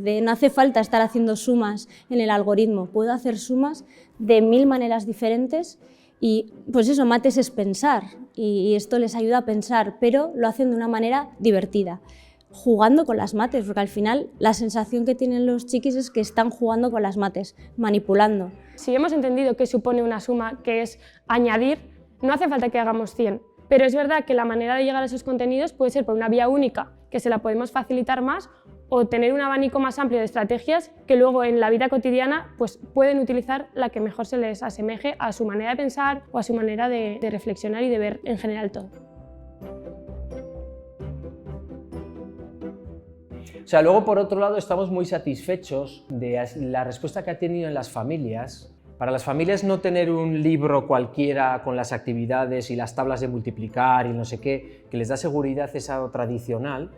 de no hace falta estar haciendo sumas en el algoritmo, puedo hacer sumas de 1000 maneras diferentes y pues eso, mates es pensar y esto les ayuda a pensar, pero lo hacen de una manera divertida, jugando con las mates, porque al final la sensación que tienen los chiquis es que están jugando con las mates, manipulando. Si hemos entendido que supone una suma, que es añadir, no hace falta que hagamos 100, pero es verdad que la manera de llegar a esos contenidos puede ser por una vía única, que se la podemos facilitar más, o tener un abanico más amplio de estrategias que luego en la vida cotidiana pues, pueden utilizar la que mejor se les asemeje a su manera de pensar o a su manera de reflexionar y de ver en general todo. O sea, luego por otro lado estamos muy satisfechos de la respuesta que ha tenido en las familias. Para las familias no tener un libro cualquiera con las actividades y las tablas de multiplicar y no sé qué, que les da seguridad es algo tradicional,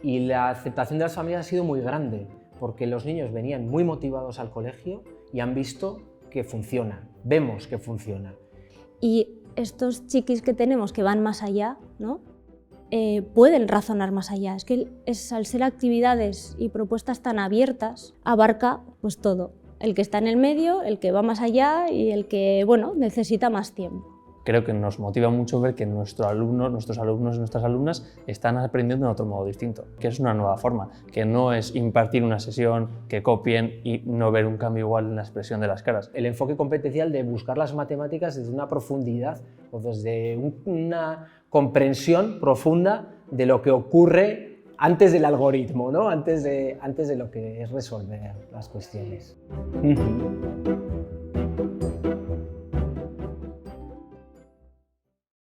y la aceptación de las familias ha sido muy grande, porque los niños venían muy motivados al colegio y han visto que funciona, vemos que funciona. Y estos chiquis que tenemos que van más allá, ¿no? Pueden razonar más allá. Es que al ser actividades y propuestas tan abiertas, abarca pues todo. El que está en el medio, el que va más allá y el que bueno, necesita más tiempo. Creo que nos motiva mucho ver que nuestros alumnos y nuestras alumnas están aprendiendo de otro modo distinto, que es una nueva forma, que no es impartir una sesión, que copien y no ver un cambio igual en la expresión de las caras. El enfoque competencial de buscar las matemáticas desde una profundidad o desde una comprensión profunda de lo que ocurre antes del algoritmo, ¿no? antes de lo que es resolver las cuestiones.